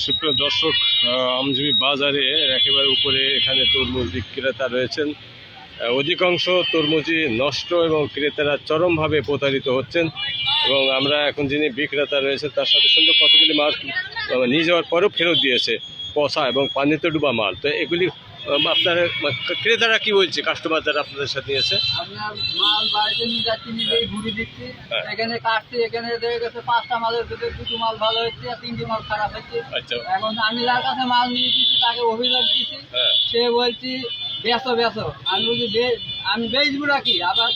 সুপ্রিয় দর্শক, আমজুবি বাজারে একেবারে উপরে এখানে তরমুজ বিক্রেতা রয়েছেন। অধিকাংশ তরমুজই নষ্ট এবং ক্রেতারা চরমভাবে প্রতারিত হচ্ছেন। এবং আমরা এখন যিনি বিক্রেতা রয়েছে তার সাথে সুন্দর কতগুলি মাল নিয়ে যাওয়ার পরেও ফেরত দিয়েছে, পচা এবং পানিতে ডুবা মাল। তো এগুলি আপনার ক্রেতারা কি বলছে, কাস্টমার যারা আপনাদের সাথে নিয়েছে? আপনার মাল বাড়িতে নিয়ে যাচ্ছি, নিজেই ঘুরে দিচ্ছি, এখানে কাটছি, এখানে দেখা গেছে 5টা মালের ভিতরে 2টো মাল ভালো হচ্ছে আর 3টি মাল খারাপ হচ্ছে। আচ্ছা, এখন আমি যার কাছে মাল নিয়ে দিচ্ছি তাকে অভিযোগ দিচ্ছি, সে বলছি বেচো। আমি বলছি আমি বেচবো নাকি, আবার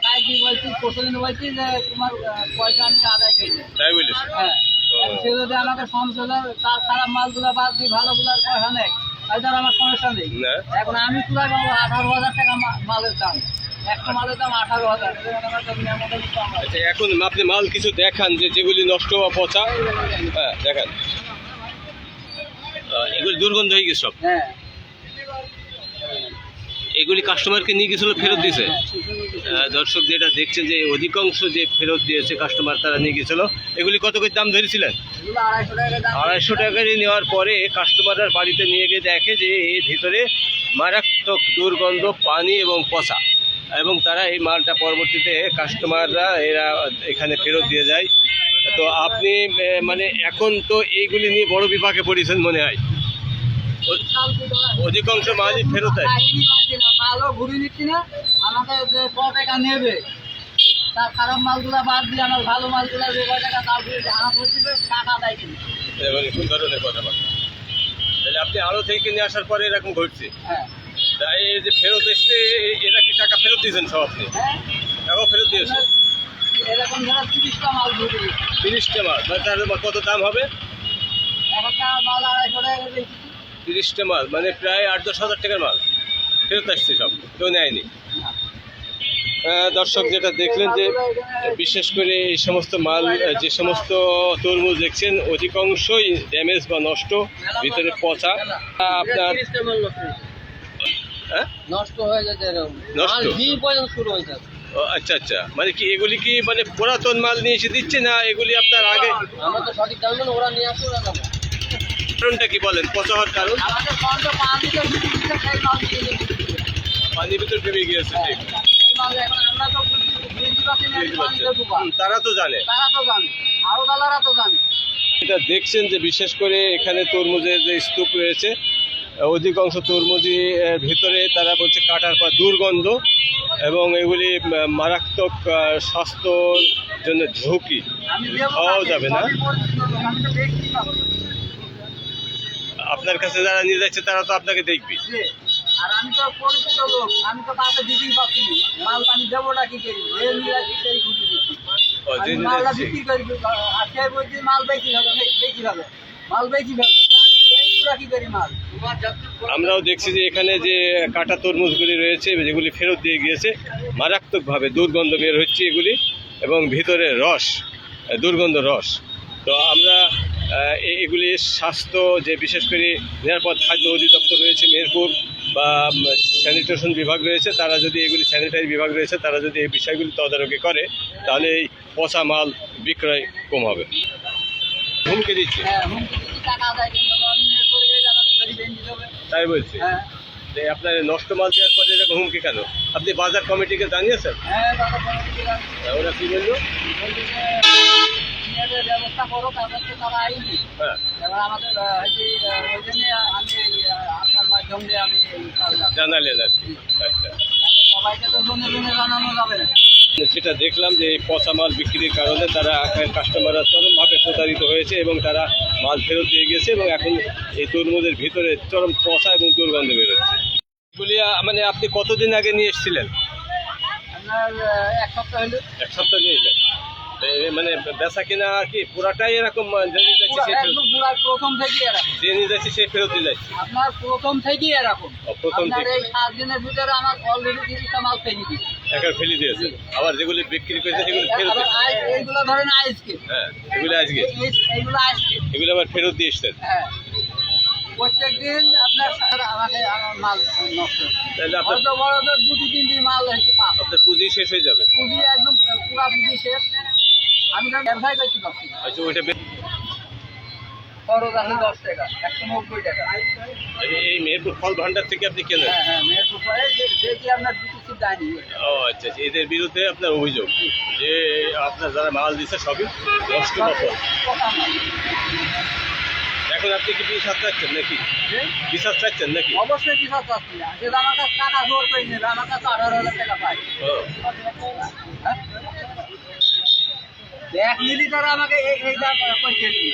কাকি বলছি প্রতিদিন বলছি যে তোমার পয়সা আমি আদায় করি। তাই বলিস? হ্যাঁ, সে যদি আমাকে সমস্যা তার খারাপ মালগুলো বাদ দিই, ভালোগুলোর পয়সা নেই, তাহলে আমার সমস্যা নেই। এখন আমি তুলাই পাবো 18,000 টাকা মালের দাম, একটা মালের দাম 18,000। আচ্ছা, এখন আপনি মাল কিছু দেখান যে যেগুলি নষ্ট বা পচা। হ্যাঁ দেখান, এগুলি দুর্গন্ধ হয়ে গেছে সব। হ্যাঁ, এগুলি কাস্টমারকে নিয়ে গেছিল, ফেরত দিয়েছে। দর্শক যেটা দেখছেন যে অধিকাংশ যে ফেরত দিয়েছে কাস্টমার, তারা নিয়ে গেছিল। এগুলি কত করে দাম ধরেছিলেন? 250 টাকা নেওয়ার পরে কাস্টমাররা বাড়িতে নিয়ে গিয়ে দেখে যে এর ভিতরে মারাত্মক দুর্গন্ধ, পানি এবং পচা, এবং তারা এই মালটা পরবর্তীতে কাস্টমাররা এরা এখানে ফেরত দিয়ে যায়। তো আপনি মানে এখন তো এইগুলি নিয়ে বড় বিপাকে পড়েছেন মনে হয়। অধিকাংশ মালই ফেরত হয়। মালও ঘুরে নিচ্ছি না, আমাকে যে টাকা নেবে তার খারাপ মালগুলা বাদ দিয়ে আমার ভালো মালগুলা যে টাকা তার আমার টাকা দেয় কিনা। কোন ধরনের কথাবার্তা? তাহলে আপনি আরো থেকে নিয়ে আসার পরে এরকম ঘটছে। হ্যাঁ, তাই এই যে ফেরত এসছে, এরা কি টাকা ফেরত দিয়েছেন সব? আপনি টাকাও ফেরত দিয়েছে? এরকম ধরো 30টা মাল ঘুরে 30টা মাল, তার কত দাম হবে? একটা মাল 250 টাকা দিয়েছি। 30টা মাল মানে প্রায় 8-10 হাজার টাকার মাল ফেরত আসছে, সব কেউ নেয়নি। দর্শক যেটা দেখলেন যে বিশেষ করে এই সমস্ত মাল, যে সমস্ত তরমুজ দেখছেন অধিকাংশই ড্যামেজ বা নষ্ট, ভিতরে পচা। আপনার নষ্ট হয়ে যাচ্ছে, নষ্ট শুরু হয়ে যাচ্ছে। আচ্ছা আচ্ছা, মানে কি এগুলি কি মানে পুরাতন মাল নিয়ে এসে দিচ্ছে না এগুলি আপনার আগে? আমরা তো সঠিক জানি না, ওরা নিয়ে আসছে, ওরা নেবে। কারণটা কি বলেন, পচা হওয়ার কারণ? আমাদের ফন্ড পানির ভিতর ডুবে গিয়েছে। ঠিক, তারা তো জানে, আরো দালারা তো জানে। এটা দেখছেন যে বিশেষ করে এখানে তরমুজের যে স্তূপ রয়েছে, অধিকাংশ তরমুজই ভিতরে তারা বলছে কাটার পর দুর্গন্ধ, এবং এগুলি মারাত্মক স্বাস্থ্যর জন্য ঝুঁকি, খাওয়াও যাবে না। আপনার কাছে যারা নিয়ে যাচ্ছে তারা তো আপনাকে দেখবি। আর আমি তো পরিচিত লোক, আমি তো কাছে দিতেই পারছি মাল, আমি দেবোটা কি করি, সেই ঘুরে দিচ্ছি মালটা বিক্রি করি। আর সে বলছি মাল বেশি হবে, মাল বেশি হবে, আমি কি করি মাল। আমরাও দেখছি যে এখানে যে কাটা তরমুজগুলি রয়েছে যেগুলি ফেরত দিয়ে গিয়েছে, মারাত্মকভাবে দুর্গন্ধ বের হচ্ছে এগুলি, এবং ভিতরে রস, দুর্গন্ধ রস। তো আমরা এগুলির স্বাস্থ্য, যে বিশেষ করে নিরাপদ খাদ্য অধিদপ্তর রয়েছে মেহেরপুর, বা স্যানিটেশন বিভাগ রয়েছে, তারা যদি এগুলি স্যানিটারি বিভাগ রয়েছে, তারা যদি এই বিষয়গুলি তদারকি করে, তাহলে এই পচা মাল বিক্রয় কম হবে। হুমকি দিচ্ছে? তাই বলছি। আপনার নষ্ট মাল দেওয়ার পরে এরকম হুমকি কেন? আপনি বাজার কমিটিকে জানিয়েছেন? ওরা কি বললো? ব্যবস্থা করো, তাদেরকে তারা আইনি। এবার আমাদের আপনার মাধ্যম দিয়ে আমি জানালেন আর কি। আচ্ছা, সবাইকে তো জনে জানানো যাবে না। সেটা দেখলাম যে এই পচা মাল বিক্রির কারণে তারা কাস্টমাররা চরমভাবে প্রতারিত হয়েছে, এবং তারা মাল ফেরত দিয়ে গেছে, এবং এখন এই তরমুজের ভিতরে চরম পচা এবং দুর্গন্ধ বেরোচ্ছে। এগুলি মানে আপনি কতদিন আগে নিয়ে এসেছিলেন? আপনার 1 সপ্তাহ হলো। 1 সপ্তাহ নিয়ে এলেন? মানে বেচা কিনা কি পুরাটাই এরকম? প্রথম থেকেই এরকম, যে নিয়ে যাচ্ছে সে ফেরত দিয়ে যাচ্ছে? আপনার প্রথম থেকেই এরকম। প্রথম থেকে এই 7 দিনের ভিতরে আমার অলরেডি 30টা মাল ফেলে দিয়েছে। একবার ফেলে দিয়েছে, আবার যেগুলি বিক্রি করেছে সেগুলি ফেরত দিয়েছে। এইগুলো ধরেন আজকে, হ্যাঁ এগুলো আজকে, এগুলো আবার ফেরত দিয়ে এসছেন। হ্যাঁ, প্রত্যেকদিন আপনার আমাকে আমার মাল নষ্ট। তাহলে আপনার বড় 2-3 মাল হয়েছে, আপনার পুঁজি শেষ হয়ে যাবে। পুঁজি একদম পুরা পুঁজি শেষ, আমি তো ব্যবসায় করতে পারছি। আচ্ছা, ওইটা খরচ আছে 10 টাকা, 190 টাকা। এই মেহেরপুর ফল ভান্ডার থেকে আপনি কেনেন? হ্যাঁ হ্যাঁ, মেহেরপুর ফলে দেখি আপনার বিটিসি দেয়নি। ও আচ্ছা আচ্ছা, এদের বিরুদ্ধে আপনার অভিযোগ যে আপনার যারা মাল দিচ্ছে সবই নষ্ট ফল। কথা না। এখন আপনি কি বিচার চাচ্ছেন নাকি? বিচার চাচ্ছেন নাকি? অবশ্যই বিশ্বাস পাচ্ছি না, যে আমার কাছে টাকা জোর করে নেবে, আমার কাছে 18,000 টাকা পাই। ও, হ্যাঁ? এক মিলি তারা আমাকে এই দাম করতে দিবে।